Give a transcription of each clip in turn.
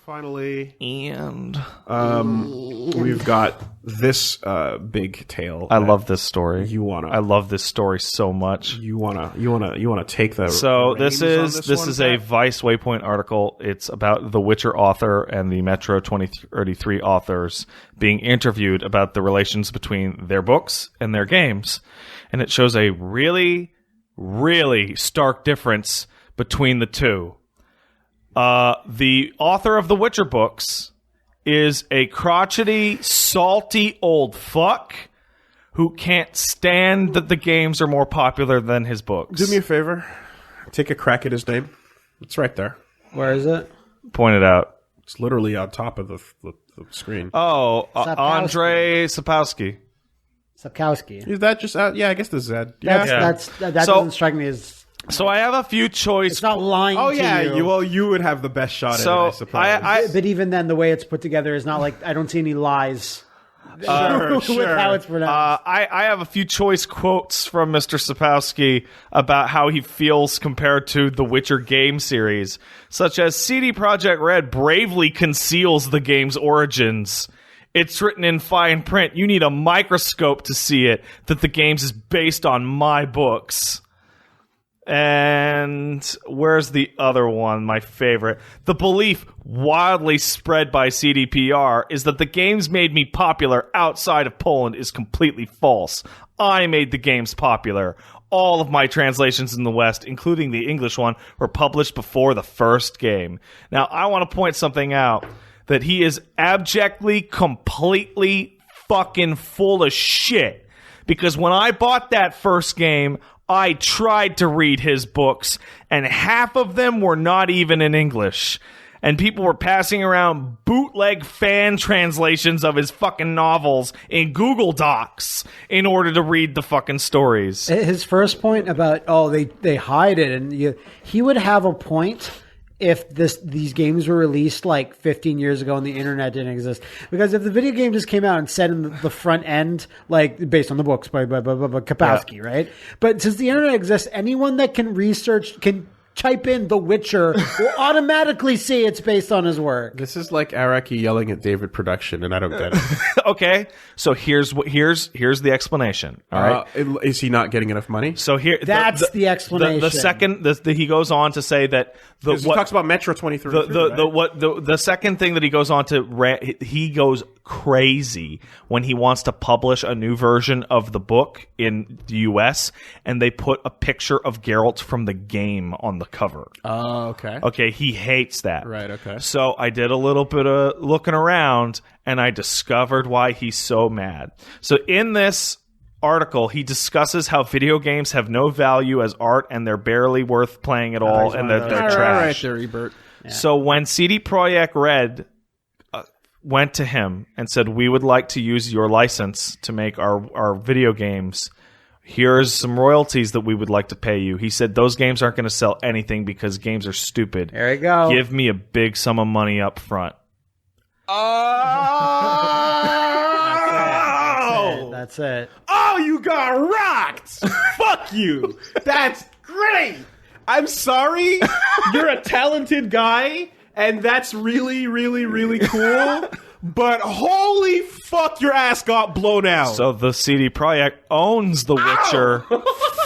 finally. And we've got this big tale. I love this story. I love this story so much. You wanna take the. So reins this is a Vice Waypoint article. It's about the Witcher author and the Metro 2033 authors being interviewed about the relations between their books and their games, and it shows a really, really stark difference between the two. The author of the Witcher books is a crotchety, salty old fuck who can't stand that the games are more popular than his books. Do me a favor. Take a crack at his name. It's right there. Where is it? Point it out. It's literally on top of the screen. Oh, Andrei Sapkowski. Sapkowski. Is that just yeah? I guess the Z. That doesn't strike me as. So I have a few choice. It's not lying. Oh to yeah, you. you would have the best shot at it, I suppose. But even then, the way it's put together is not like I don't see any lies. Sure. With how it's pronounced. I have a few choice quotes from Mr. Sapkowski about how he feels compared to the Witcher game series, such as CD Projekt Red bravely conceals the game's origins. It's written in fine print. You need a microscope to see it, that the games is based on my books. And where's the other one, my favorite? The belief wildly spread by CDPR is that the games made me popular outside of Poland is completely false. I made the games popular. All of my translations in the West, including the English one, were published before the first game. Now, I want to point something out, that he is abjectly, completely fucking full of shit. Because when I bought that first game, I tried to read his books, and half of them were not even in English. And people were passing around bootleg fan translations of his fucking novels in Google Docs in order to read the fucking stories. His first point about, they hide it, and he would have a point if these games were released like 15 years ago and the internet didn't exist. Because if the video game just came out and said in the front end, like based on the books by Kapowski, right? But since the internet exists, anyone that can research can type in The Witcher will automatically see it's based on his work. This is like Araki yelling at David Production, and I don't get it. Okay, so here's the explanation. All right, is he not getting enough money? So here, that's the explanation. The second, he goes on to say that he talks about Metro 2033. The second thing that he goes on to he goes crazy when he wants to publish a new version of the book in the US, and they put a picture of Geralt from the game on the cover. Oh, okay. Okay, he hates that. Right, okay. So I did a little bit of looking around, and I discovered why he's so mad. So in this article, he discusses how video games have no value as art, and they're barely worth playing at all, and they're trash. Right there, Ebert. Yeah. So when CD Projekt Red went to him and said, we would like to use your license to make our video games, here's some royalties that we would like to pay you. He said, those games aren't going to sell anything because games are stupid. There you go. Give me a big sum of money up front. Oh! That's it. Oh, you got rocked! Fuck you! That's great! I'm sorry. You're a talented guy, and that's really, really, really cool. But holy fuck, your ass got blown out. So the CD Projekt owns The Witcher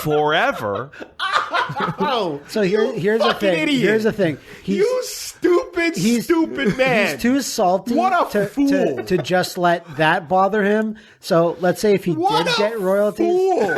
forever. Ow! So here's the thing. Idiot. Here's the thing. You stupid man. He's too salty What a fool. To just let that bother him. So let's say if he did get royalties.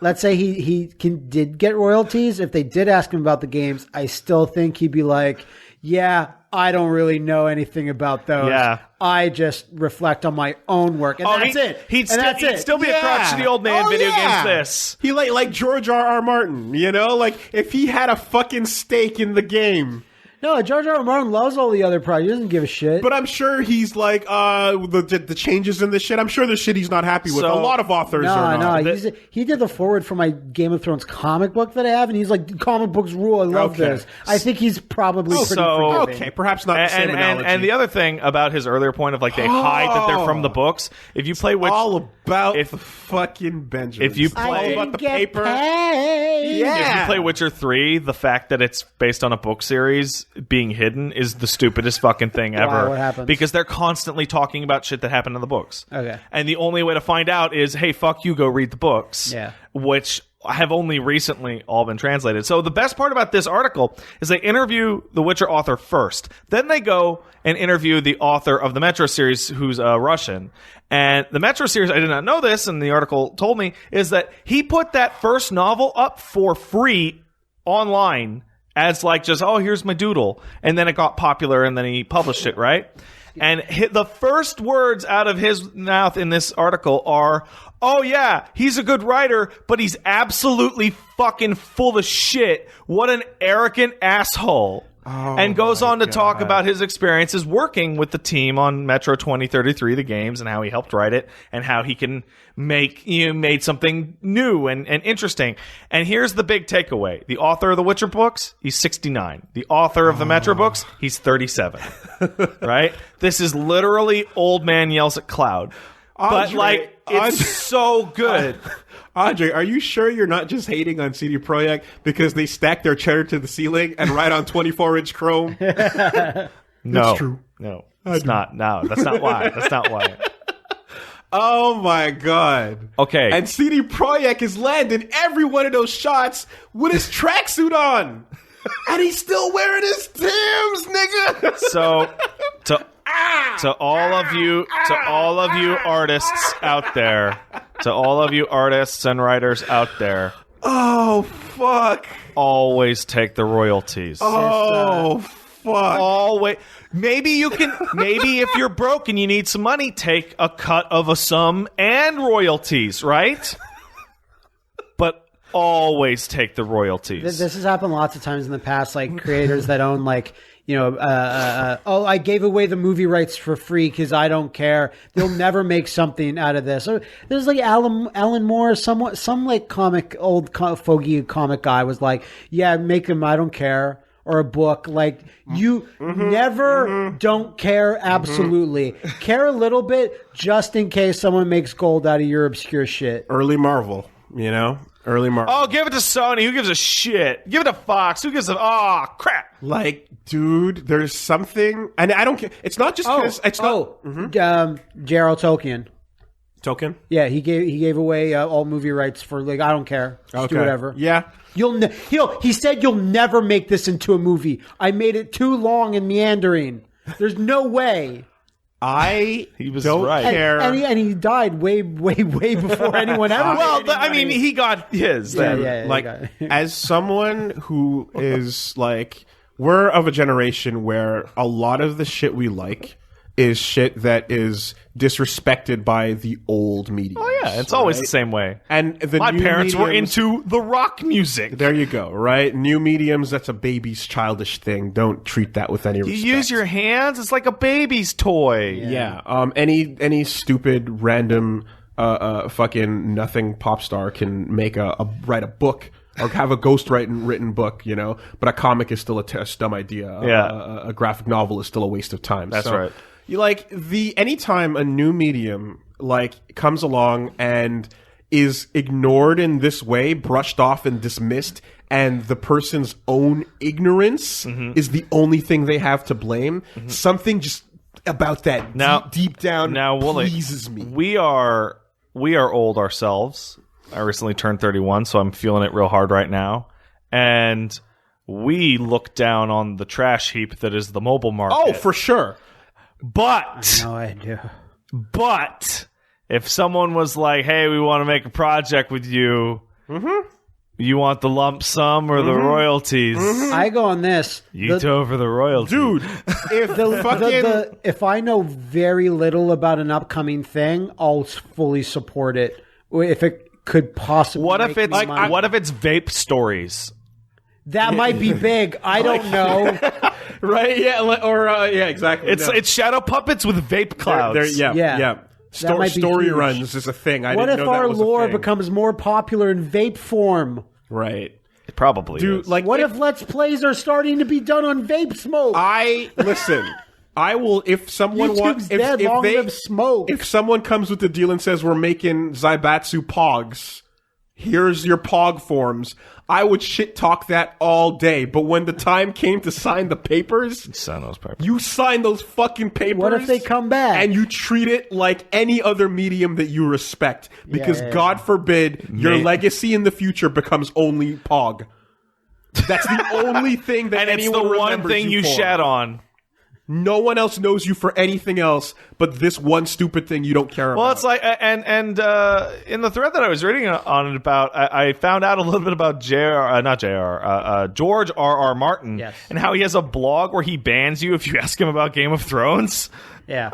Let's say he did get royalties. If they did ask him about the games, I still think he'd be like, yeah, I don't really know anything about those. Yeah. I just reflect on my own work. And that's it. He'd still be a crotchety old man in video games this. He like George R.R. Martin, you know? Like, if he had a fucking stake in the game. No, George R. R. Martin loves all the other projects. He doesn't give a shit. But I'm sure he's like, the changes in the shit. I'm sure there's shit he's not happy with. A lot of authors are not. No, he did the forward for my Game of Thrones comic book that I have, and he's like, comic books rule. I love this. I think he's probably pretty forgiving. Okay, perhaps not the same analogy. And the other thing about his earlier point of like they hide that they're from the books. If you play all about the fucking Benjamin. If you play all about the paper. Paid. Yeah. If you play Witcher 3, the fact that it's based on a book series being hidden is the stupidest fucking thing ever. What happens? Because they're constantly talking about shit that happened in the books. Okay. And the only way to find out is, hey, fuck you, go read the books. Yeah. Which have only recently all been translated. So the best part about this article is they interview the Witcher author first. Then they go and interview the author of the Metro series, who's Russian. And the Metro series, I did not know this, and the article told me, is that he put that first novel up for free online as like just, oh, here's my doodle. And then it got popular, and then he published it, right? And the first words out of his mouth in this article are, oh yeah, he's a good writer, but he's absolutely fucking full of shit. What an arrogant asshole. And goes on to talk about his experiences working with the team on Metro 2033, the games, and how he helped write it, and how he can made something new and interesting. And here's the big takeaway. The author of the Witcher books, he's 69. The author of the Metro books, he's 37. Right? This is literally old man yells at cloud. Andre, It's so good. Andre, are you sure you're not just hating on CD Projekt because they stack their cheddar to the ceiling and write on 24-inch chrome? No. It's true. No, it's not. No, that's not why. That's not why. Oh my god. Okay. And CD Projekt is landing every one of those shots with his tracksuit on. And he's still wearing his Timbs, nigga. So to all of you artists out there, to all of you artists and writers out there, oh fuck. always take the royalties. Oh fuck. Always. Maybe if you're broke and you need some money, take a cut of a sum and royalties, right? But always take the royalties. This has happened lots of times in the past, like creators that own like, oh, I gave away the movie rights for free because I don't care. They'll never make something out of this. Or there's like Alan Moore, some like fogey comic guy was like, yeah, make them, I don't care. Or a book, like you never don't care. Absolutely care a little bit, just in case someone makes gold out of your obscure shit. Early Marvel, early Marvel. Oh, give it to Sony. Who gives a shit? Give it to Fox. Who gives a crap? Like, dude, there's something, and I don't care. It's not just because it's not J.R.R. Tolkien. Tolkien. Yeah, he gave away all movie rights for like I don't care. Just do whatever. Yeah. He said you'll never make this into a movie. I made it too long and meandering. There's no way. He was don't right. care. And he died way before anyone ever. He got his. Yeah, as someone who is like, we're of a generation where a lot of the shit we like is shit that is disrespected by the old media. Oh yeah, it's always the same way. And my parents were mediums, into the rock music. There you go, right? New mediums, that's a baby's childish thing. Don't treat that with any respect. You use your hands, it's like a baby's toy. Yeah. Any stupid random fucking nothing pop star can make write a book or have a written book, but a comic is still a dumb idea. Yeah. A graphic novel is still a waste of time. That's right. You anytime a new medium comes along and is ignored in this way, brushed off and dismissed, and the person's own ignorance is the only thing they have to blame, something just about that deep down pleases me. We are old ourselves. I recently turned 31, so I'm feeling it real hard right now. And we look down on the trash heap that is the mobile market. Oh, for sure. But no idea. But if someone was like, "Hey, we want to make a project with you. You want the lump sum or the royalties?" I go on this. Yeet over the royalties, dude. If I know very little about an upcoming thing, I'll fully support it. If it could possibly, what if it's money. What if it's vape stories? That might be big. I don't know. Right? Yeah. Yeah. Exactly. It's shadow puppets with vape clouds. Yeah. Story runs is a thing. What if our lore becomes more popular in vape form? Right. It probably is. What if Let's Plays are starting to be done on vape smoke? Listen. I will if someone YouTube's dead. Long live smoke. If someone comes with the deal and says we're making Zaibatsu Pogs, here's your Pog forms, I would shit talk that all day. But when the time came to sign the papers, you sign those fucking papers. What if they come back? And you treat it like any other medium that you respect. Because God forbid your legacy in the future becomes only Pog. That's the only thing that and it's anyone the one remembers thing you for. shat on. No one else knows you for anything else but this one stupid thing you don't care about. Well, it's like, and in the thread that I was reading on it about, I found out a little bit about George R.R. Martin, and how he has a blog where he bans you if you ask him about Game of Thrones. Yeah.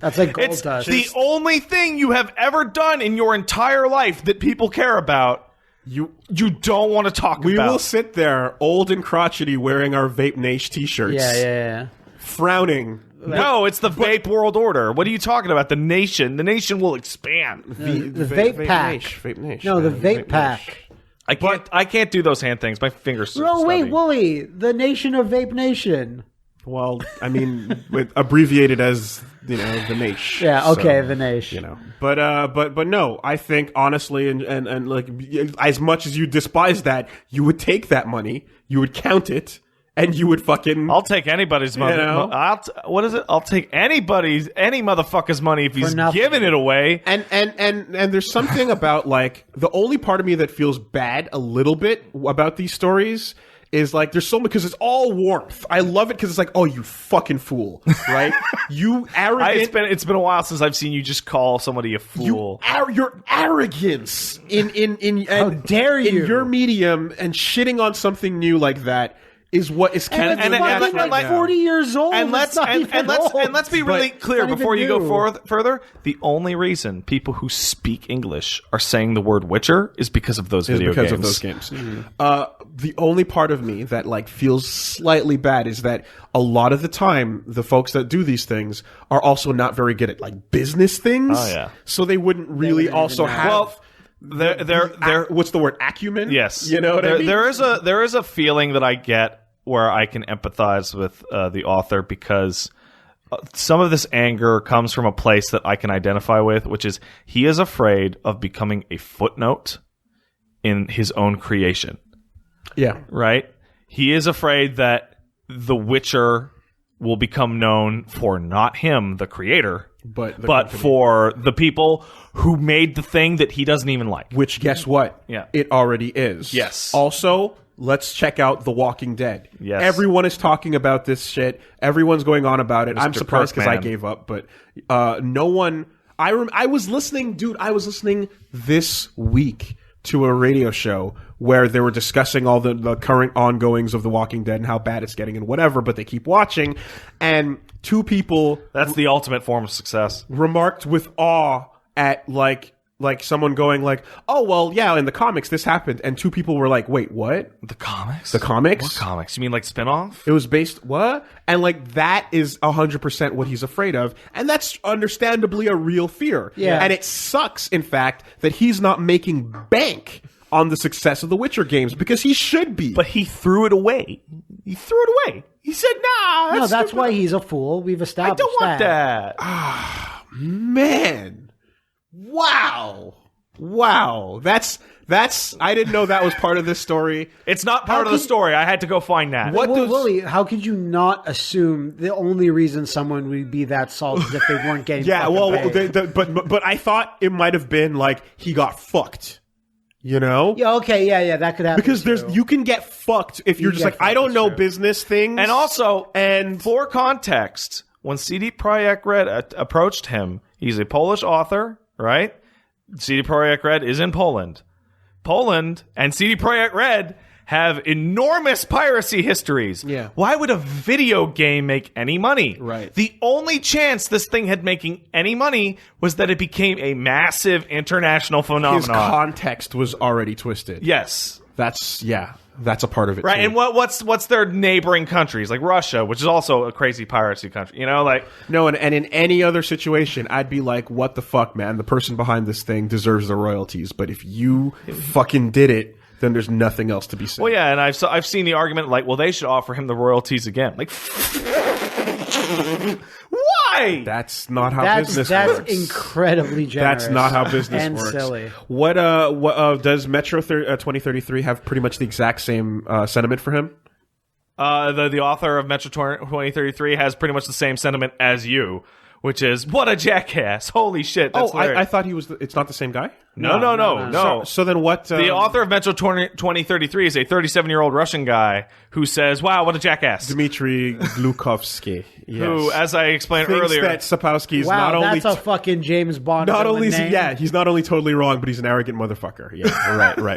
That's like gold It's dust. the only thing you have ever done in your entire life that people care about. You don't want to talk about. We will sit there, old and crotchety, wearing our Vape Nation t-shirts. Yeah. Frowning. No, it's the Vape World Order. What are you talking about? The nation will expand. The vape pack. Vape Nation. No, the vape pack. I can't do those hand things. My fingers. Oh wait, Wooly, the nation of Vape Nation. Well, I mean, abbreviated as the Nation. Yeah, okay, the Nation. But no, I think honestly, and like as much as you despise that, you would take that money, you would count it. And you would fucking... I'll take anybody's money. What is it? I'll take any motherfucker's money if he's giving it away. And there's something about, like, the only part of me that feels bad a little bit about these stories is, like, there's so much... Because it's all warmth. I love it because it's like, oh, you fucking fool. Right? You arrogant... It's been a while since I've seen you just call somebody a fool. Your arrogance in how dare you? In your medium and shitting on something new like that... is what is and it's like 40 years old. And let's be really clear before you go further. The only reason people who speak English are saying the word Witcher is because of those video games. Of those games. Mm-hmm. The only part of me that like feels slightly bad is that a lot of the time the folks that do these things are also not very good at like business things. Oh yeah. So they wouldn't really also have. They're what's the word? Acumen. Yes. You know what I mean? There is a feeling that I get where I can empathize with the author because some of this anger comes from a place that I can identify with, which is he is afraid of becoming a footnote in his own creation. Yeah. Right? He is afraid that The Witcher will become known for not him, the creator, but for the people who made the thing that he doesn't even like. Which, guess what? Yeah. It already is. Yes. Also, let's check out The Walking Dead. Yes. Everyone is talking about this shit. Everyone's going on about it. I'm surprised because I gave up, but no one... I was listening, dude, this week to a radio show where they were discussing all the current ongoings of The Walking Dead and how bad it's getting and whatever, but they keep watching, and two people... That's the ultimate form of success. ...remarked with awe at, like someone going like, oh, well, yeah, in the comics this happened. And two people were like, wait, what? The comics? The comics? What comics? You mean like spin-off? It was based, what? And like that is 100% what he's afraid of. And that's understandably a real fear. Yeah. And it sucks, in fact, that he's not making bank on the success of the Witcher games because he should be. But he threw it away. He said, nah. No, that's why he's a fool. We've established I don't want that. Ah, man. Wow. That's I didn't know that was part of this story. It's not part of the story. I had to go find that. Willie, how could you not assume the only reason someone would be that salty is if they weren't getting but I thought it might have been like he got fucked. You know? Yeah, okay, yeah, that could happen. Because you can get fucked if you're just like, I don't know business things. And also, for context, when CD Projekt Red approached him, he's a Polish author, right? CD Projekt Red is in Poland. Poland and CD Projekt Red have enormous piracy histories. Yeah. Why would a video game make any money? Right. The only chance this thing had making any money was that it became a massive international phenomenon. His context was already twisted. Yes. That's a part of it, right? Too. And what's their neighboring countries, like Russia, which is also a crazy piracy country, you know? Like, no, and in any other situation, I'd be like, what the fuck, man? The person behind this thing deserves the royalties, but if you fucking did it, then there's nothing else to be said. Well, yeah, and I've seen the argument like, well, they should offer him the royalties again. Like, why? Why? That's not how business That's works. incredibly generous. That's not how business and works. silly. What does Metro 2033 have pretty much the exact same sentiment for him? The author of Metro 2033 has pretty much the same sentiment as you, which is, what a jackass. Holy shit. That's I thought he was. It's not the same guy. No. So then what? The author of Metro 2033 is a 37-year-old Russian guy who says, wow, what a jackass. Dmitry Glukovsky, yes. Who, as I explained thinks earlier, that Sapowski is Wow, not only that's a fucking James Bond. not villain only is he, name. yeah, he's not only totally wrong, but he's an arrogant motherfucker. Yeah, right.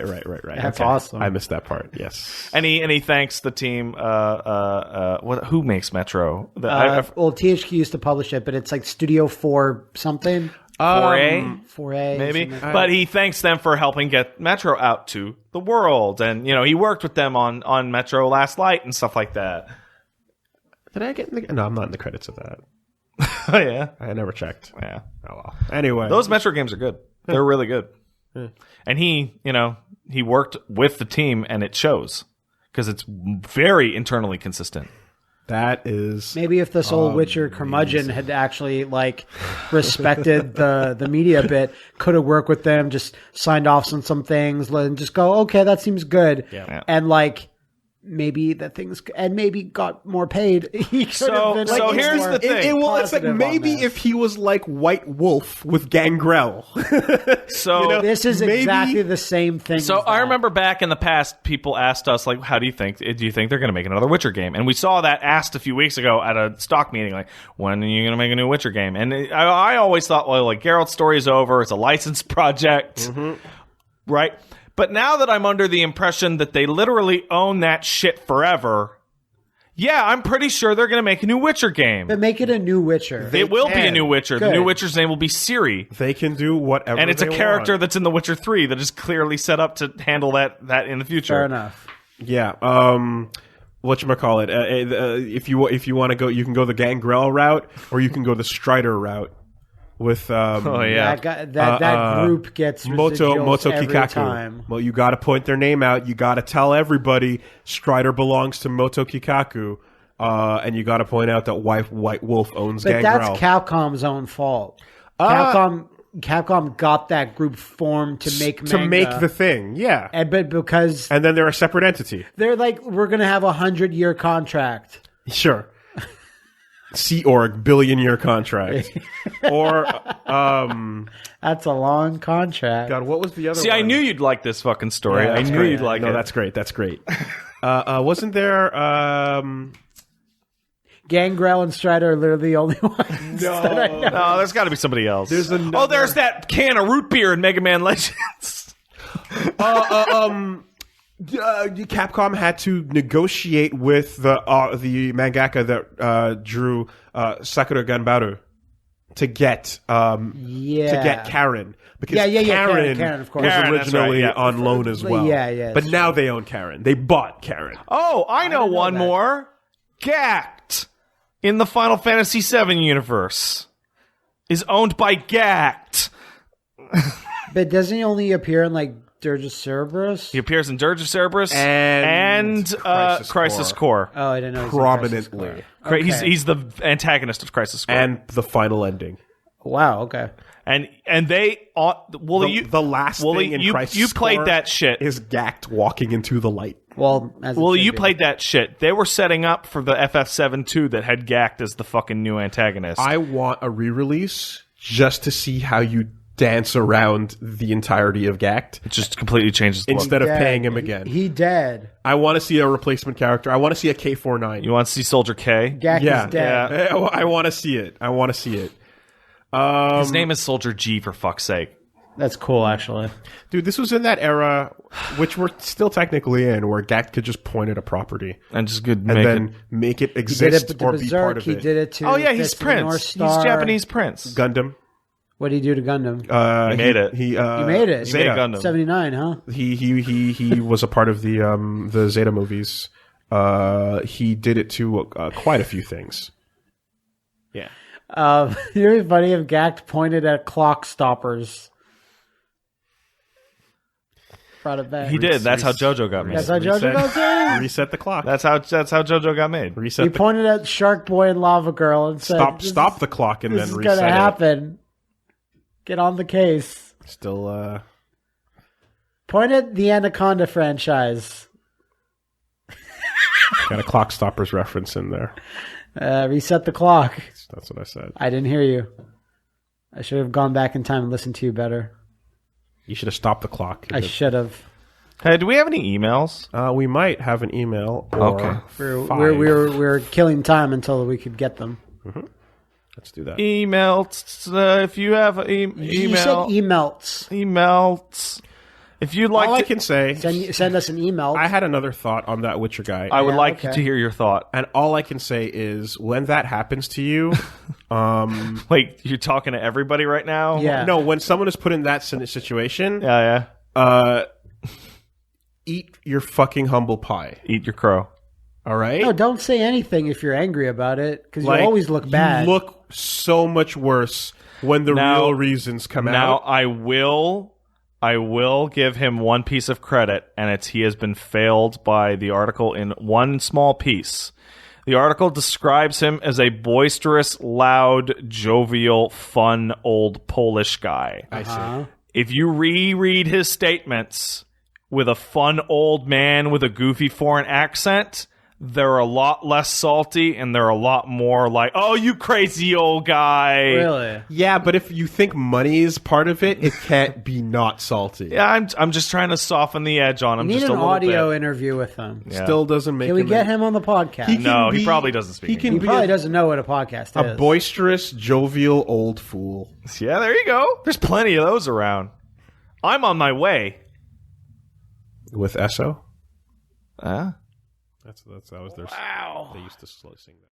That's Okay. awesome. I missed that part. Yes. and he thanks the team. Who makes Metro? Well, THQ used to publish it, but it's like Studio 4 something. 4A? 4A. Maybe, something like that. but he thanks them for helping get Metro out to the world, and he worked with them on Metro Last Light and stuff like that. Did I get? No, I'm not in the credits of that. Oh yeah, I never checked. yeah. Oh well. Anyway, Those Metro games are good. They're really good. And he worked with the team, and it shows because it's very internally consistent. that is Maybe if this old Witcher curmudgeon had actually respected the media bit, could have worked with them, just signed off on some things, and just go, okay, that seems good, and maybe that things and maybe got more paid. He could have been so here's more the thing. It's like positive on maybe this. if he was like White Wolf with Gangrel. So This is maybe- exactly the same thing. So as I that. remember back in the past, people asked us, how do you think they're going to make another Witcher game? And we saw that asked a few weeks ago at a stock meeting, when are you going to make a new Witcher game? And I always thought, Geralt's story is over. It's a licensed project, right? But now that I'm under the impression that they literally own that shit forever, yeah, I'm pretty sure they're going to make a new Witcher game. But make it a new Witcher. It will be a can. new Witcher. The Good. new Witcher's name will be Ciri. They can do whatever, And it's a they character want. that's in The Witcher 3 that is clearly set up to handle that in the future. Fair enough. Yeah. Whatchamacallit? If you want to go, you can go the Gangrel route, or you can go the Strider route. With yeah. That group gets Moto residuals every Kikaku. time. Well, you got to point their name out. You got to tell everybody Strider belongs to Moto Kikaku, and you got to point out that White Wolf owns But Gangrel. that's Capcom's own fault. Capcom got that group formed to make to manga. make the thing, yeah. but because And then they're a separate entity. they're like, we're going to have 100-year contract. Sure. Sea Org billion-year contract, or That's a long contract. God, what was the other? See, one? I knew you'd like this fucking story. Yeah, I that's knew great. you'd like No, it. that's great. That's great. Wasn't there? Gangrel and Strider are literally the only ones. No, there's got to be somebody else. There's another- there's that can of root beer in Mega Man Legends. Capcom had to negotiate with the mangaka that drew Sakura Ganbaru to get Karen, because Karen, of course. was Karen, that's originally right, yeah. on loan as well. Yeah, But that's now they own Karen. They bought Karen. Oh, I know didn't know one that. more. Gact in the Final Fantasy VII universe is owned by Gact. But doesn't he only appear in Dirge Cerberus? He appears in Dirge of Cerberus And Crisis Core. Oh, I didn't know. He was in Crisis Prominently, Core. He's the antagonist of Crisis Core. and the final ending. Wow. Okay. And they The last thing in Crisis you played Core that shit. is Gact walking into the light. Well, You played that shit. They were setting up for the FF7 2 that had Gact as the fucking new antagonist. I want a re-release just to see how you dance around the entirety of Gact It just completely changes the look. instead of paying him again. He dead. I want to see a replacement character. I want to see a K49. You want to see Soldier K? Gak Yeah. is dead. I want to see it. I want to see it. His name is Soldier G, for fuck's sake. That's cool, actually. Dude, this was in that era, which we're still technically in, where Gact could just point at a property And just good and make then it. make it He did exist it to or be part Berserk. of He it. did it to. Oh yeah, he's Fist of the North Prince. Star. He's Japanese Prince. Gundam. What did he do to Gundam? He made it. He He made it. He made Zeta. Gundam. 79, huh? He was a part of the Zeta movies. He did it to quite a few things. Yeah. It'd be funny if Gact pointed at clock stoppers. brought it back. He did. That's how JoJo got made. That's how JoJo got saved. Reset the clock. That's how JoJo got made. Reset He the pointed at Shark Boy and Lava Girl and said, stop the clock and this then is reset gonna it. happen. Get on the case. Still, Point at the Anaconda franchise. got a Clock Stoppers reference in there. Reset the clock. That's what I said. I didn't hear you. I should have gone back in time and listened to you better. You should have stopped the clock. I should have. Hey, do we have any emails? We might have an email. Or Okay. We're killing time until we could get them. Let's do that. Email. If you have email. You said emails. Emails. If you'd like All to, I can say, Send us an email. I had another thought on that Witcher guy. I would Yeah, like okay. to hear your thought. And all I can say is when that happens to you, Wait, you're talking to everybody right now? Yeah. no, when someone is put in that situation, Yeah. eat your fucking humble pie. Eat your crow. All right? No, don't say anything if you're angry about it, because you always look bad. You look so much worse when the Now- real reasons come Now, out. I will give him one piece of credit, and it's he has been failed by the article in one small piece. The article describes him as a boisterous, loud, jovial, fun, old Polish guy. I see. If you reread his statements with a fun old man with a goofy foreign accent, they're a lot less salty, and they're a lot more like, oh, you crazy old guy. Really? Yeah, but if you think money is part of it, it can't be not salty. Yeah, I'm just trying to soften the edge on him We need just a an little audio bit. interview with him. Yeah. Still doesn't make Can we him get him on the podcast? He He, can No, he be- probably doesn't speak He can English. be probably a, doesn't know what a podcast a is. boisterous, jovial old fool. Yeah, there you go. There's plenty of those around. I'm on my way. With Esso? Huh? That was their. Wow. They used to sing that.